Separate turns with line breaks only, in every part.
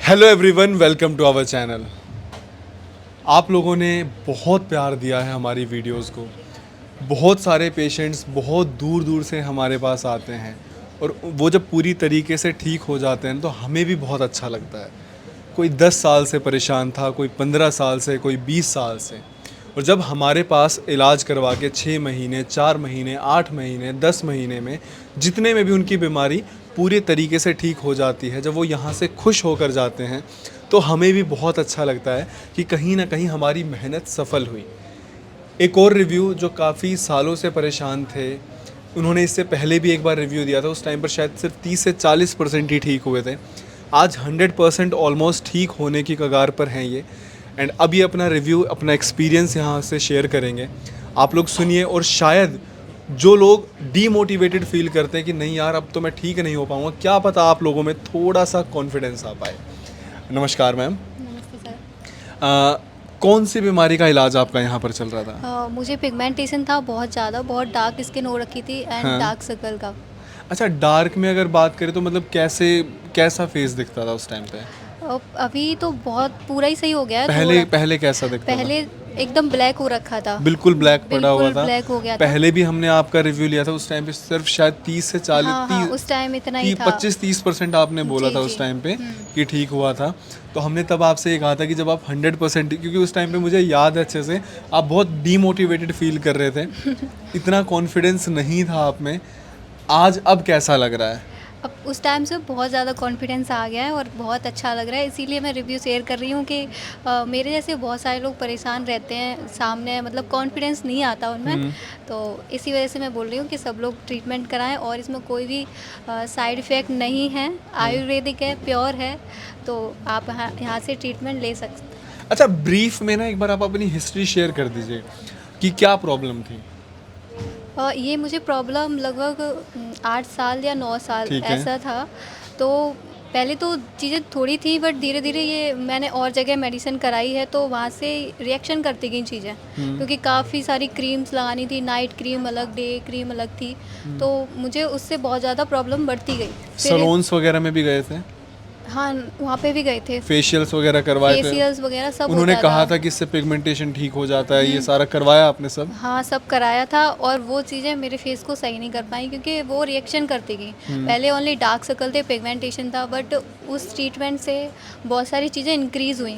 Hello everyone, welcome to our channel. आप लोगों ने बहुत प्यार दिया है हमारी वीडियोस को। बहुत सारे पेशेंट्स बहुत दूर दूर से हमारे पास आते हैं और वो जब पूरी तरीके से ठीक हो जाते हैं तो हमें भी बहुत अच्छा लगता है। कोई 10 साल से परेशान था, कोई 15 साल से, कोई 20 साल से, और जब हमारे पास इलाज करवा के 6 महीने, 4 महीने, 8 महीने, 10 महीने में जितने में भी उनकी बीमारी पूरे तरीके से ठीक हो जाती है, जब वो यहाँ से खुश होकर जाते हैं तो हमें भी बहुत अच्छा लगता है कि कहीं ना कहीं हमारी मेहनत सफल हुई। एक और रिव्यू जो काफ़ी सालों से परेशान थे, उन्होंने इससे पहले भी एक बार रिव्यू दिया था, उस टाइम पर शायद सिर्फ 30 से 40% ही ठीक हुए थे। आज 100% ऑलमोस्ट ठीक होने की कगार पर हैं ये। एंड अब ये अपना रिव्यू, अपना एक्सपीरियंस यहाँ से शेयर करेंगे। आप लोग सुनिए, और शायद जो लोग डीमोटिवेटेड फील करते हैं कि नहीं यार अब तो मैं ठीक नहीं हो पाऊँगा, क्या पता आप लोगों में थोड़ा सा कॉन्फिडेंस आ पाए। नमस्कार मैम।
नमस्ते सर।
कौन सी बीमारी का इलाज आपका यहाँ पर चल रहा था?
मुझे पिगमेंटेशन था बहुत ज़्यादा, बहुत डार्क स्किन हो रखी थी एंड
हाँ।
डार्क सर्कल का।
अच्छा, डार्क में अगर बात करें तो मतलब कैसा फेस दिखता था उस टाइम पे?
अभी तो बहुत पूरा ही सही हो गया है।
पहले कैसा दिखता था?
पहले एकदम ब्लैक हो रखा था।
बिल्कुल ब्लैक पड़ा हुआ
बिल्कुल
था।
ब्लैक हो गया था।
पहले भी हमने आपका रिव्यू लिया था, उस टाइम पे सिर्फ शायद 30 से 40
हाँ, उस टाइम इतना ही था।
25-30% आपने बोला
जी,
था
जी।
उस टाइम पे कि ठीक हुआ था। तो हमने तब आपसे ये कहा था कि जब आप 100%, क्योंकि उस टाइम पे मुझे याद है अच्छे से, आप बहुत डीमोटिवेटेड फील कर रहे थे, इतना कॉन्फिडेंस नहीं था आप में। आज अब कैसा लग रहा है?
अब उस टाइम से बहुत ज़्यादा कॉन्फिडेंस आ गया है और बहुत अच्छा लग रहा है, इसीलिए मैं रिव्यू शेयर कर रही हूँ कि मेरे जैसे बहुत सारे लोग परेशान रहते हैं, सामने मतलब कॉन्फिडेंस नहीं आता उनमें। तो इसी वजह से मैं बोल रही हूँ कि सब लोग ट्रीटमेंट कराएं और इसमें कोई भी साइड इफ़ेक्ट नहीं है, आयुर्वेदिक है, प्योर है, तो आप यहाँ से ट्रीटमेंट ले सकते हैं।
अच्छा, ब्रीफ में ना एक बार आप अपनी हिस्ट्री शेयर कर दीजिए कि क्या प्रॉब्लम थी।
ये मुझे प्रॉब्लम लगभग 8 साल या 9 साल
ठीक है।
ऐसा था। तो पहले तो चीज़ें थोड़ी थी, बट धीरे धीरे ये मैंने और जगह मेडिसिन कराई है तो वहाँ से रिएक्शन करती गई चीज़ें, क्योंकि काफ़ी सारी क्रीम्स लगानी थी, नाइट क्रीम अलग, डे क्रीम अलग थी, तो मुझे उससे बहुत ज़्यादा प्रॉब्लम बढ़ती गई। फिर
सलोन्स वगैरह में भी गए थे?
हाँ, वहाँ पे भी गए थे,
फेशियल्स वगैरह करवाए थे?
फेशियल्स वगैरह सब
उन्होंने
होता
कहा
था।
था कि इससे पिगमेंटेशन ठीक हो जाता है, ये सारा करवाया आपने सब?
हाँ, सब कराया था और वो चीज़ें मेरे फेस को सही नहीं कर पाई क्योंकि वो रिएक्शन करती गई। पहले ओनली डार्क सर्कल थे, पिगमेंटेशन था, बट उस ट्रीटमेंट से बहुत सारी चीज़ें इंक्रीज़ हुई,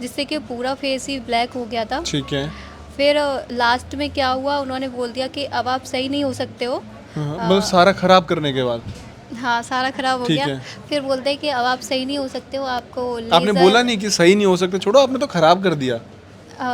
जिससे कि पूरा फेस ही ब्लैक हो गया था।
ठीक है।
फिर लास्ट में क्या हुआ, उन्होंने बोल दिया कि अब आप सही नहीं हो सकते हो।
मतलब सारा खराब करने के बाद?
हाँ, सारा खराब हो
ठीक
गया।
है।
फिर बोलते हैं कि अब आप सही नहीं हो सकते हो, आपको
आपने
लेज़र।
बोला नहीं कि सही नहीं हो सकते, छोड़ो, आपने तो खराब कर दिया।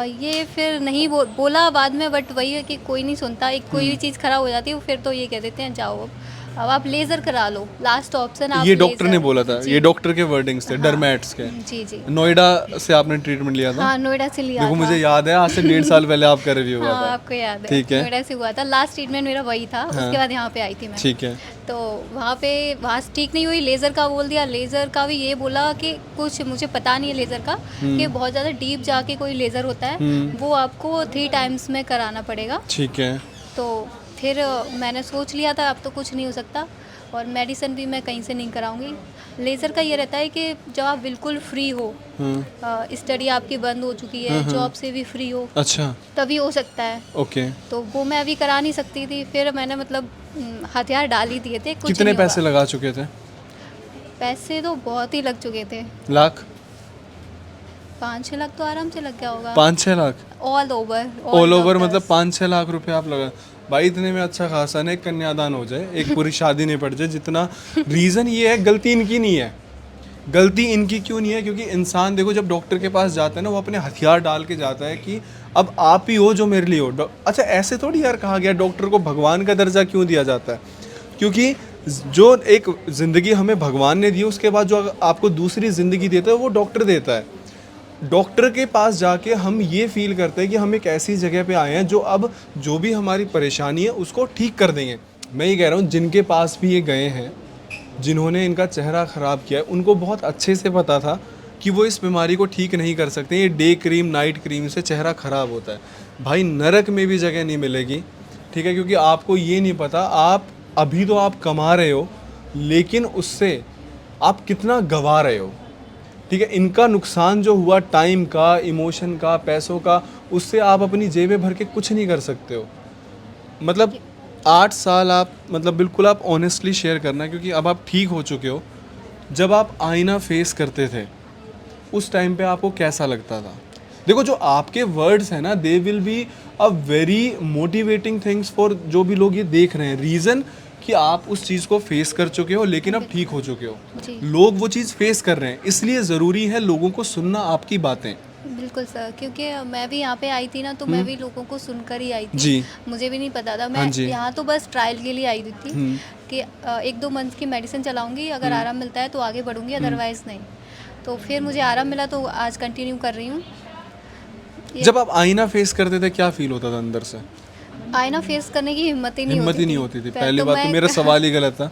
ये फिर नहीं बोला बाद में, बट वही है कि कोई नहीं सुनता। एक कोई भी चीज़ खराब हो जाती है फिर तो ये कह देते हैं जाओ अब आप लेज़र करा लो, लास्ट ऑप्शन आप
ये डॉक्टर ने
लेज़र।
बोला था,
जी।
ये डॉक्टर के वर्डिंग्स थे,
हाँ।
डर्मेट्स के।
जी जी।
नोएडा से आपने ट्रीटमेंट लिया था?
हाँ, नोएडा से लिया
देखो
था।
मुझे याद है, आज से 1.5 साल पहले आपका रिव्यू हुआ
हाँ,
था।
आपको याद है।
ठीक है।
नोएडा से हुआ था, लास्ट ट्रीटमेंट मेरा वही था। उसके बाद यहाँ पे आई थी मैं।
ठीक है।
तो वहाँ से ठीक नहीं हुई, लेज़र का बोल दिया। लेज़र का भी ये बोला कि कुछ मुझे पता नहीं है लेज़र का, कि बहुत ज़्यादा डीप जाके कोई लेज़र होता है, वो आपको 3 टाइम्स में कराना पड़ेगा।
ठीक है।
तो फिर मैंने सोच लिया था अब तो कुछ नहीं हो सकता, और मेडिसिन भी मैं कहीं से नहीं कराऊंगी। लेज़र का ये रहता है कि जब आप बिल्कुल फ्री हो, स्टडी आपकी बंद हो चुकी है, जॉब से भी फ्री हो,
अच्छा।
तभी हो सकता है।
ओके।
तो वो मैं अभी करा नहीं सकती थी। फिर मैंने मतलब हथियार डाल ही दिए थे, कुछ
कितने
नहीं
पैसे
हुआ।
लगा चुके थे?
पैसे तो बहुत ही लग चुके थे,
लाख?
5-6 लाख तो आराम से लग गया होगा।
5-6 lakh?
All over.
All over मतलब 5-6 लाख रुपए आप लगा? भाई इतने में अच्छा खासा ना एक कन्यादान हो जाए, एक पूरी शादी नहीं पड़ जाए। जितना रीज़न ये है, गलती इनकी नहीं है। गलती इनकी क्यों नहीं है? क्योंकि इंसान देखो जब डॉक्टर के पास जाता है ना, वो अपने हथियार डाल के जाता है कि अब आप ही हो जो मेरे लिए हो। अच्छा, ऐसे थोड़ी यार कहा गया डॉक्टर को भगवान का दर्जा क्यों दिया जाता है? क्योंकि जो एक ज़िंदगी हमें भगवान ने दी है, उसके बाद जो आपको दूसरी ज़िंदगी देता है वो डॉक्टर देता है। डॉक्टर के पास जाके हम ये फील करते हैं कि हम एक ऐसी जगह पे आए हैं जो अब जो भी हमारी परेशानी है उसको ठीक कर देंगे। मैं ये कह रहा हूँ, जिनके पास भी ये गए हैं, जिन्होंने इनका चेहरा ख़राब किया है, उनको बहुत अच्छे से पता था कि वो इस बीमारी को ठीक नहीं कर सकते। ये डे क्रीम, नाइट क्रीम से चेहरा ख़राब होता है। भाई नरक में भी जगह नहीं मिलेगी, ठीक है? क्योंकि आपको ये नहीं पता, आप अभी तो आप कमा रहे हो, लेकिन उससे आप कितना गंवा रहे हो। ठीक है, इनका नुकसान जो हुआ टाइम का, इमोशन का, पैसों का, उससे आप अपनी जेबें भर के कुछ नहीं कर सकते हो। मतलब 8 साल आप, मतलब बिल्कुल आप ऑनेस्टली शेयर करना, क्योंकि अब आप ठीक हो चुके हो। जब आप आईना फेस करते थे उस टाइम पे आपको कैसा लगता था? देखो, जो आपके वर्ड्स हैं ना, they will be a very motivating things for जो भी लोग ये देख रहे हैं। रीज़न कि आप उस चीज़ को फेस कर चुके हो, लेकिन अब ठीक हो चुके हो।
जी।
लोग वो चीज़ फेस कर रहे हैं, इसलिए ज़रूरी है लोगों को सुनना आपकी बातें।
बिल्कुल सर, क्योंकि मैं भी यहाँ पे आई थी ना, तो मैं भी लोगों को सुनकर ही आई थी।
जी।
मुझे भी नहीं पता था,
हाँ
मैं
जी।
यहाँ तो बस ट्रायल के लिए आई हुई थी कि 1-2 मंथ की मेडिसिन चलाऊंगी, अगर आराम मिलता है तो आगे बढ़ूंगी, अदरवाइज़ नहीं। तो फिर मुझे आराम मिला तो आज कंटिन्यू कर रही हूँ।
जब आप आईना फेस करते थे क्या फील होता था अंदर से?
आईना फेस करने की हिम्मत ही नहीं
हिम्मत
होती
ही नहीं
थी।
होती थी।
पहले
पहली
तो
बात तो
मैं
मेरा सवाल ही गलत था।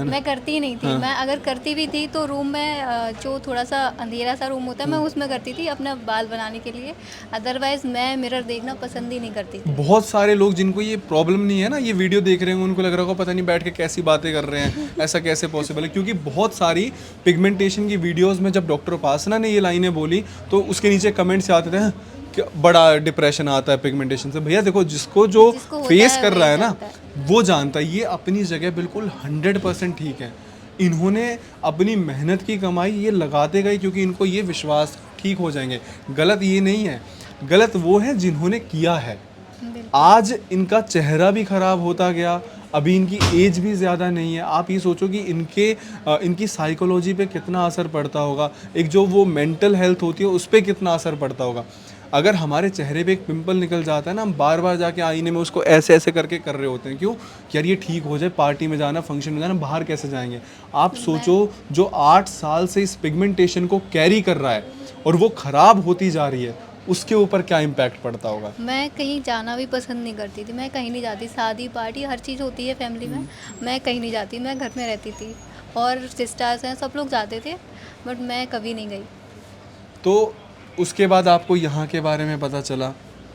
मैं करती ही नहीं थी।
हाँ।
मैं अगर करती भी थी तो रूम में जो थोड़ा सा अंधेरा सा रूम होता है, मैं उसमें करती थी अपना बाल बनाने के लिए। अदरवाइज़ मैं मिरर देखना पसंद ही नहीं करती थी।
बहुत सारे लोग जिनको ये प्रॉब्लम नहीं है ना, ये वीडियो देख रहे होंगे, उनको लग रहा होगा पता नहीं बैठ के कैसी बातें कर रहे हैं, ऐसा कैसे पॉसिबल है। क्योंकि बहुत सारी पिगमेंटेशन की वीडियोस में जब डॉक्टर उपासना ने ये लाइनें बोली तो उसके नीचे कमेंट्स आते थे कि बड़ा डिप्रेशन आता है पिगमेंटेशन से। भैया देखो, जिसको जो
जिसको होता
फेस
है
कर रहा
वही
है ना,
जानता है।
वो जानता है। ये अपनी जगह बिल्कुल 100% ठीक है। इन्होंने अपनी मेहनत की कमाई ये लगाते गए, क्योंकि इनको ये विश्वास ठीक हो जाएंगे। गलत ये नहीं है, गलत वो है जिन्होंने किया है।
बिल्कुल।
आज इनका चेहरा भी ख़राब होता गया, अभी इनकी एज भी ज़्यादा नहीं है। आप ये सोचो कि इनकी साइकोलॉजी पे कितना असर पड़ता होगा, एक जो वो मेंटल हेल्थ होती है उस पर कितना असर पड़ता होगा। अगर हमारे चेहरे पे एक पिंपल निकल जाता है ना, हम बार बार जाके आईने में उसको ऐसे ऐसे करके कर रहे होते हैं। क्यों? कि यार ये ठीक हो जाए, पार्टी में जाना, फंक्शन में जाना, बाहर कैसे जाएंगे। आप सोचो, जो 8 साल से इस पिगमेंटेशन को कैरी कर रहा है और वो ख़राब होती जा रही है, उसके ऊपर क्या इम्पैक्ट पड़ता होगा।
मैं कहीं जाना भी पसंद नहीं करती थी। मैं कहीं नहीं जाती, शादी पार्टी हर चीज़ होती है फैमिली में, मैं कहीं नहीं जाती, मैं घर में रहती थी। और सिस्टर्स हैं, सब लोग जाते थे, बट मैं कभी नहीं गई।
तो उसके बाद आपको यहाँ के बारे में पता चला।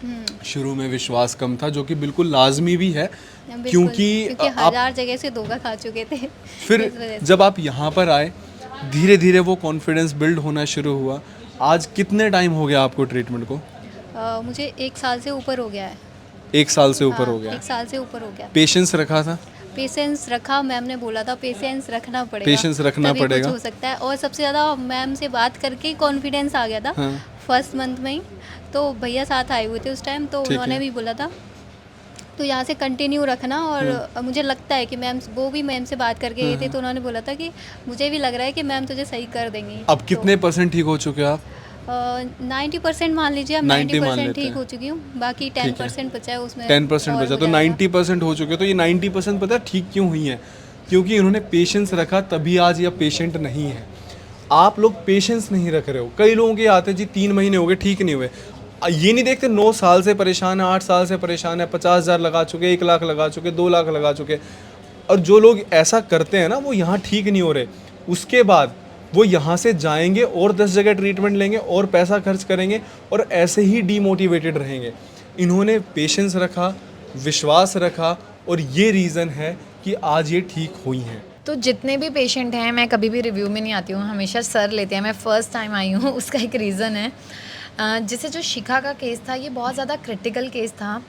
हम्म।
शुरू में विश्वास कम था, जो कि बिल्कुल लाजमी भी है,
बिल्कुल,
क्योंकि आप
हजार जगह से धोखा खा चुके थे।
फिर
इस वजह से।
जब आप यहाँ पर आए, धीरे धीरे वो कॉन्फिडेंस बिल्ड होना शुरू हुआ। आज कितने टाइम हो गया आपको ट्रीटमेंट को?
मुझे 1 साल से ऊपर हो गया है।
1 साल से ऊपर
हाँ,
हो गया।
1 साल से ऊपर हो गया।
पेशेंस रखा था?
पेशेंस रखा, मैम ने बोला था पेशेंस रखना पड़ेगा,
पेशेंस रखना
तभी कुछ
पड़ेगा।
हो सकता है। और सबसे ज़्यादा मैम से बात करके कॉन्फिडेंस आ गया था।
हाँ।
फर्स्ट मंथ में ही तो भैया साथ आए हुए थे उस टाइम, तो
ठीक
उन्होंने
है।
भी बोला था तो यहाँ से कंटिन्यू रखना। और मुझे लगता है कि मैम, वो भी मैम से बात करके गए थे, तो उन्होंने बोला था कि मुझे भी लग रहा है कि मैम तुझे सही कर देंगी।
अब कितने परसेंट ठीक हो चुके हो आप?
90% मान लीजिए, अब
90 मान
90%
लेते
ठीक
हैं।
हो चुकी हूँ, बाकी 10% बचा है, उसमें
10%
और
बचा,
हो
तो
जाएगा।
90% हो चुके। तो ये 90% पता है ठीक क्यों हुई है? क्योंकि इन्होंने पेशेंस रखा, तभी आज ये पेशेंट नहीं है। आप लोग पेशेंस नहीं रख रहे हो। कई लोगों के आते जी 3 महीने हो गए, ठीक नहीं हुए। ये नहीं देखते 9 साल से परेशान है, 8 साल से परेशान है, 50,000 लगा चुके, 1 लाख लगा चुके, 2 लाख लगा चुके। और जो लोग ऐसा करते हैं ना, वो यहाँ ठीक नहीं हो रहे, उसके बाद वो यहाँ से जाएंगे और 10 जगह ट्रीटमेंट लेंगे और पैसा खर्च करेंगे और ऐसे ही डीमोटिवेटेड रहेंगे। इन्होंने पेशेंस रखा, विश्वास रखा, और ये रीज़न है कि आज ये ठीक हुई हैं।
तो जितने भी पेशेंट हैं, मैं कभी भी रिव्यू में नहीं आती हूँ, हमेशा सर लेते हैं। मैं फ़र्स्ट टाइम आई हूँ, उसका एक रीज़न है। जैसे जो शिखा का केस था, ये बहुत ज़्यादा क्रिटिकल केस था,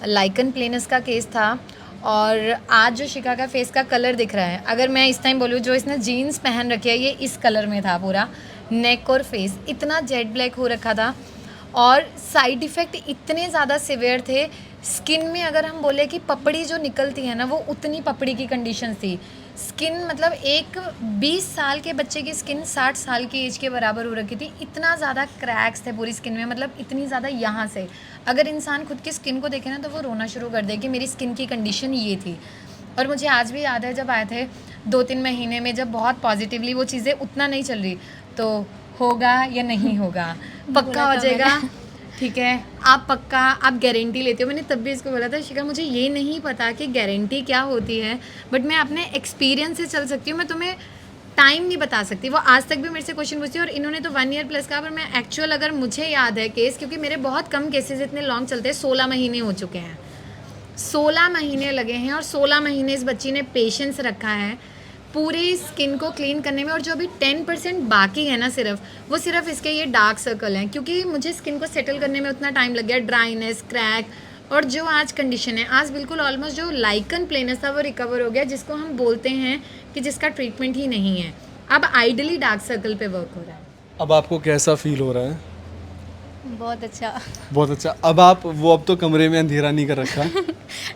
लाइकन प्लेनस का केस था। और आज जो शिखा का फेस का कलर दिख रहा है, अगर मैं इस टाइम बोलूँ, जो इसने जीन्स पहन रखी है, ये इस कलर में था पूरा। नेक और फेस इतना जेट ब्लैक हो रखा था, और साइड इफ़ेक्ट इतने ज़्यादा सिवियर थे। स्किन में अगर हम बोले कि पपड़ी जो निकलती है ना, वो उतनी पपड़ी की कंडीशन थी। स्किन मतलब एक 20 साल के बच्चे की स्किन 60 साल की एज के बराबर हो रखी थी। इतना ज़्यादा क्रैक्स थे पूरी स्किन में, मतलब इतनी ज़्यादा यहाँ से अगर इंसान खुद की स्किन को देखे ना, तो वो रोना शुरू कर दे कि मेरी स्किन की कंडीशन ये थी। और मुझे आज भी याद है, जब आए थे 2-3 महीने में, जब बहुत पॉजिटिवली वो चीज़ें उतना नहीं चल रही, तो होगा या नहीं होगा, पक्का हो जाएगा, ठीक है, आप पक्का, आप गारंटी लेते हो। मैंने तब भी इसको बोला था, शिखा मुझे ये नहीं पता कि गारंटी क्या होती है, बट मैं अपने एक्सपीरियंस से चल सकती हूँ, मैं तुम्हें टाइम नहीं बता सकती। वो आज तक भी मेरे से क्वेश्चन पूछती है, और इन्होंने तो 1 ईयर प्लस कहा, पर मैं एक्चुअल, अगर मुझे याद है केस, क्योंकि मेरे बहुत कम केसेस इतने लॉन्ग चलते हैं, 16 महीने हो चुके हैं, 16 महीने लगे हैं, और 16 महीने इस बच्ची ने पेशेंस रखा है। पूरी स्किन को क्लीन करने में, और जो अभी 10% बाकी है ना सिर्फ इसके ये डार्क सर्कल हैं, क्योंकि मुझे स्किन को सेटल करने में उतना टाइम लग गया, ड्राइनेस, क्रैक, और जो आज कंडीशन है, आज बिल्कुल ऑलमोस्ट जो लाइकन प्लेनस था वो रिकवर हो गया, जिसको हम बोलते हैं कि जिसका ट्रीटमेंट ही नहीं है। अब आइडली डार्क सर्कल पे वर्क हो रहा है।
अब आपको कैसा फील हो रहा है?
बहुत अच्छा।
बहुत अच्छा। अब तो कमरे में अंधेरा नहीं कर रखा?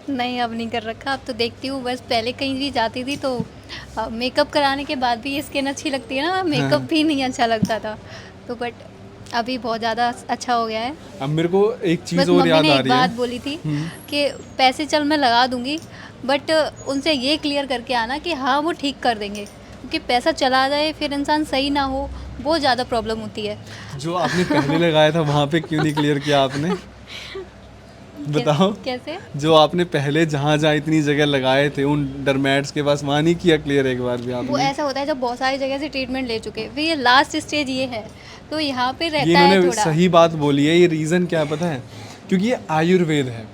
नहीं, अब नहीं कर रखा, अब तो देखती हूँ बस। पहले कहीं भी जाती थी तो मेकअप कराने के बाद भी ये स्किन अच्छी लगती है ना, मेकअप भी नहीं अच्छा लगता था, तो बट अभी बहुत ज़्यादा अच्छा हो गया है।
अब मेरे को एक चीज़
बस
और
मम्मी
याद
ने
आ
एक
रही
बात
है।
बोली थी कि पैसे चल मैं लगा दूंगी, बट उनसे ये क्लियर करके आना कि हाँ वो ठीक कर देंगे, क्योंकि पैसा चला जाए फिर इंसान सही ना हो, बहुत ज़्यादा प्रॉब्लम होती है।
जो आपने पहले लगाया था वहाँ पे क्यों नहीं क्लियर किया आपने? बताओ।
कैसे?
जो आपने पहले जहाँ जहाँ इतनी जगह लगाए थे उन डरमैट्स के पास, वहाँ नहीं किया क्लियर एक बार भी
वो
आपने?
ऐसा होता है जब बहुत सारी जगह से ट्रीटमेंट ले चुके, फिर ये लास्ट स्टेज ये है, तो यहाँ पे
ये
रहता है
इन्होंने
थोड़ा।
सही बात बोली है। ये रीज़न क्या है पता है? क्योंकि ये आयुर्वेद है।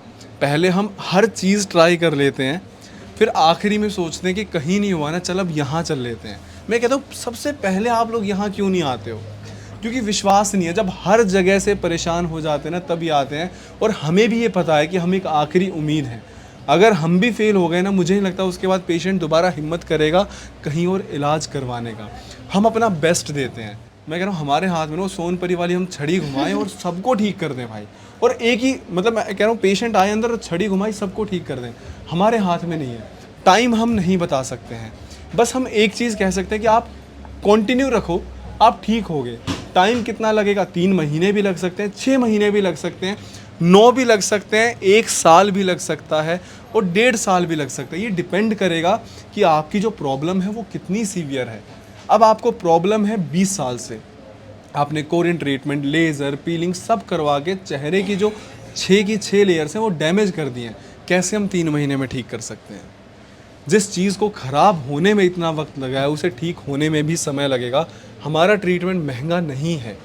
पहले हम हर चीज़ ट्राई कर लेते हैं, फिर आखिरी में सोचते हैं कि कहीं नहीं हुआ ना, चल अब यहाँ चल लेते हैं। मैं कहता हूँ सबसे पहले आप लोग यहाँ क्यों नहीं आते हो? क्योंकि विश्वास नहीं है। जब हर जगह से परेशान हो जाते हैं ना, तभी आते हैं। और हमें भी ये पता है कि हम एक आखिरी उम्मीद है। अगर हम भी फेल हो गए ना, मुझे नहीं लगता उसके बाद पेशेंट दोबारा हिम्मत करेगा कहीं और इलाज करवाने का। हम अपना बेस्ट देते हैं। मैं कह रहा हूँ हमारे हाथ में ना सोनपरी वाली हम छड़ी घुमाएं और सबको ठीक कर दें भाई। और एक ही मतलब मैं कह रहा हूँ पेशेंट आए अंदर और छड़ी घुमाई सबको ठीक कर दें, हमारे हाथ में नहीं है। टाइम हम नहीं बता सकते हैं, बस हम एक चीज़ कह सकते हैं कि आप कंटिन्यू रखो, आप ठीक होगे। टाइम कितना लगेगा? 3 महीने भी लग सकते हैं, 6 महीने भी लग सकते हैं, 9 भी लग सकते हैं, 1 साल भी लग सकता है और 1.5 साल भी लग सकता है। ये डिपेंड करेगा कि आपकी जो प्रॉब्लम है वो कितनी सीवियर है। अब आपको प्रॉब्लम है 20 साल से, आपने कोरियन ट्रीटमेंट, लेज़र, पीलिंग सब करवा के चेहरे की जो 6 की 6 लेयर्स हैं वो डैमेज कर दिए हैं। कैसे हम 3 महीने में ठीक कर सकते हैं? जिस चीज़ को ख़राब होने में इतना वक्त लगा है, उसे ठीक होने में भी समय लगेगा। हमारा ट्रीटमेंट महंगा नहीं है।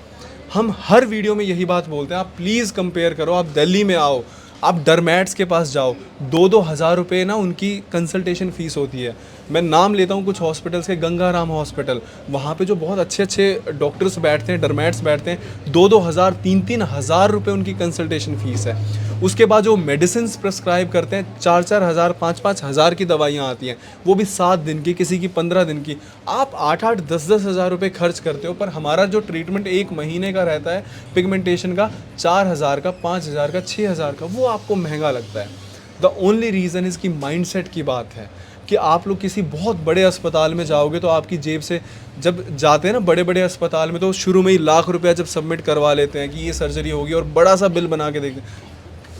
हम हर वीडियो में यही बात बोलते हैं, आप प्लीज़ कंपेयर करो। आप दिल्ली में आओ, आप डरमैट्स के पास जाओ, 2-2 हज़ार रुपये ना उनकी कंसल्टेशन फ़ीस होती है। मैं नाम लेता हूँ कुछ हॉस्पिटल्स के, गंगाराम हॉस्पिटल, वहाँ पे जो बहुत अच्छे अच्छे डॉक्टर्स बैठते हैं, डरमैट्स बैठते हैं, 2-2 हज़ार 3-3 हज़ार रुपये उनकी कंसल्टेशन फ़ीस है। उसके बाद जो मेडिसिन प्रेस्क्राइब करते हैं, 4-4 हज़ार 5-5 हज़ार की दवाइयाँ आती हैं, वो भी 7 दिन की, किसी की 15 दिन की। आप 8-8 10-10 हज़ार रुपये खर्च करते हो, पर हमारा जो ट्रीटमेंट 1 महीने का रहता है पिगमेंटेशन का, 4 हज़ार का, 5 हज़ार का, 6 हज़ार का, वो आपको महंगा लगता है। द ओनली रीज़न इज़ कि माइंडसेट की बात है कि आप लोग किसी बहुत बड़े अस्पताल में जाओगे तो आपकी जेब से, जब जाते हैं ना बड़े बड़े अस्पताल में, तो शुरू में ही लाख रुपया जब सबमिट करवा लेते हैं कि ये सर्जरी होगी और बड़ा सा बिल बना के देखते हैं।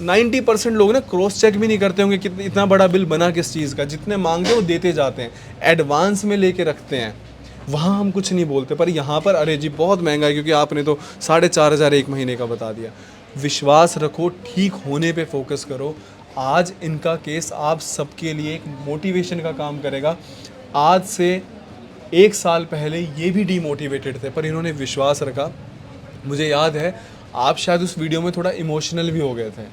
90% लोग ना क्रॉस चेक भी नहीं करते होंगे कि इतना बड़ा बिल बना किस चीज़ का, जितने मांगते वो देते जाते हैं, एडवांस में लेके रखते हैं। वहाँ हम कुछ नहीं बोलते, पर यहाँ पर अरे जी बहुत महंगा है क्योंकि आपने तो 4,500 1 महीने का बता दिया। विश्वास रखो, ठीक होने पे फोकस करो। आज इनका केस आप सबके लिए एक मोटिवेशन का काम करेगा। आज से 1 साल पहले ये भी डीमोटिवेटेड थे, पर इन्होंने विश्वास रखा। मुझे याद है आप शायद उस वीडियो में थोड़ा इमोशनल भी हो गए थे,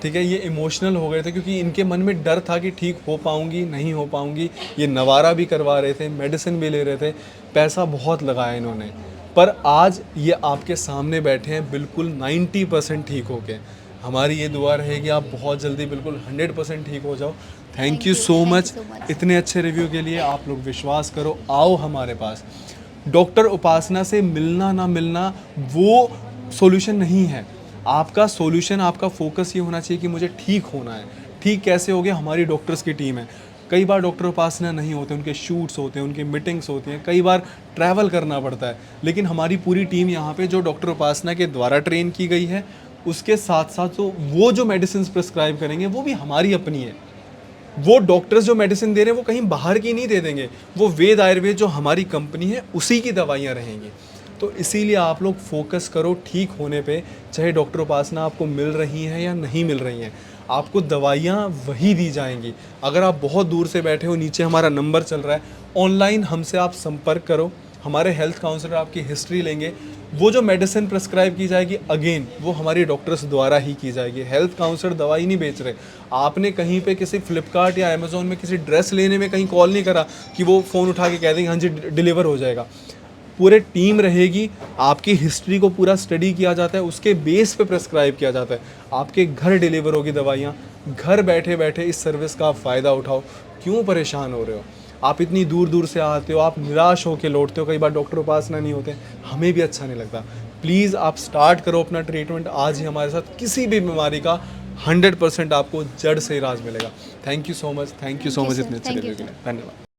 ठीक है? ये इमोशनल हो गए थे क्योंकि इनके मन में डर था कि ठीक हो पाऊँगी नहीं हो पाऊँगी। ये नवारा भी करवा रहे थे, मेडिसिन भी ले रहे थे, पैसा बहुत लगाया इन्होंने, पर आज ये आपके सामने बैठे हैं बिल्कुल 90% ठीक हो के। हमारी ये दुआ रहेगी आप बहुत जल्दी बिल्कुल 100% ठीक हो जाओ। थैंक यू सो मच इतने अच्छे रिव्यू के लिए। आप लोग विश्वास करो, आओ हमारे पास। डॉक्टर उपासना से मिलना ना मिलना वो सॉल्यूशन नहीं है। आपका सॉल्यूशन, आपका फोकस ये होना चाहिए कि मुझे ठीक होना है। ठीक कैसे हो गया? हमारी डॉक्टर्स की टीम है। कई बार डॉक्टर उपासना नहीं होते, उनके शूट्स होते हैं, उनके मीटिंग्स होती हैं, कई बार ट्रैवल करना पड़ता है, लेकिन हमारी पूरी टीम यहाँ पे जो डॉक्टर उपासना के द्वारा ट्रेन की गई है, उसके साथ साथ तो वो जो मेडिसिन प्रिस्क्राइब करेंगे वो भी हमारी अपनी है। वो डॉक्टर्स जो मेडिसिन दे रहे हैं वो कहीं बाहर की नहीं दे देंगे, वो वेद आयुर्वेद जो हमारी कंपनी है उसी की दवाइयाँ रहेंगी। तो इसीलिए आप लोग फोकस करो ठीक होने पे, चाहे डॉक्टर उपासना आपको मिल रही हैं या नहीं मिल रही हैं, आपको दवाइयाँ वही दी जाएंगी। अगर आप बहुत दूर से बैठे हो, नीचे हमारा नंबर चल रहा है, ऑनलाइन हमसे आप संपर्क करो, हमारे हेल्थ काउंसलर आपकी हिस्ट्री लेंगे, वो जो मेडिसिन प्रिस्क्राइब की जाएगी अगेन वो हमारी डॉक्टर्स द्वारा ही की जाएगी। हेल्थ काउंसलर दवाई नहीं बेच रहे। आपने कहीं पे किसी फ्लिपकार्ट या अमेज़ोन में किसी ड्रेस लेने में कहीं कॉल नहीं करा कि वो फ़ोन उठा के कह देंगे हाँ जी डिलीवर हो जाएगा। पूरे टीम रहेगी, आपकी हिस्ट्री को पूरा स्टडी किया जाता है, उसके बेस पे प्रिस्क्राइब किया जाता है, आपके घर डिलीवर होगी दवाइयाँ। घर बैठे बैठे इस सर्विस का आप फ़ायदा उठाओ। क्यों परेशान हो रहे हो? आप इतनी दूर दूर से आते हो, आप निराश होकर लौटते हो, कई बार डॉक्टर के पास ना नहीं होते, हमें भी अच्छा नहीं लगता। प्लीज़ आप स्टार्ट करो अपना ट्रीटमेंट आज ही हमारे साथ। किसी भी बीमारी का 100% आपको जड़ से इलाज मिलेगा। Thank you so much, thank you so
Thank
much
you,
इतने
sir.
अच्छे
Thank you,
रिव्यू के लिए। धन्यवाद।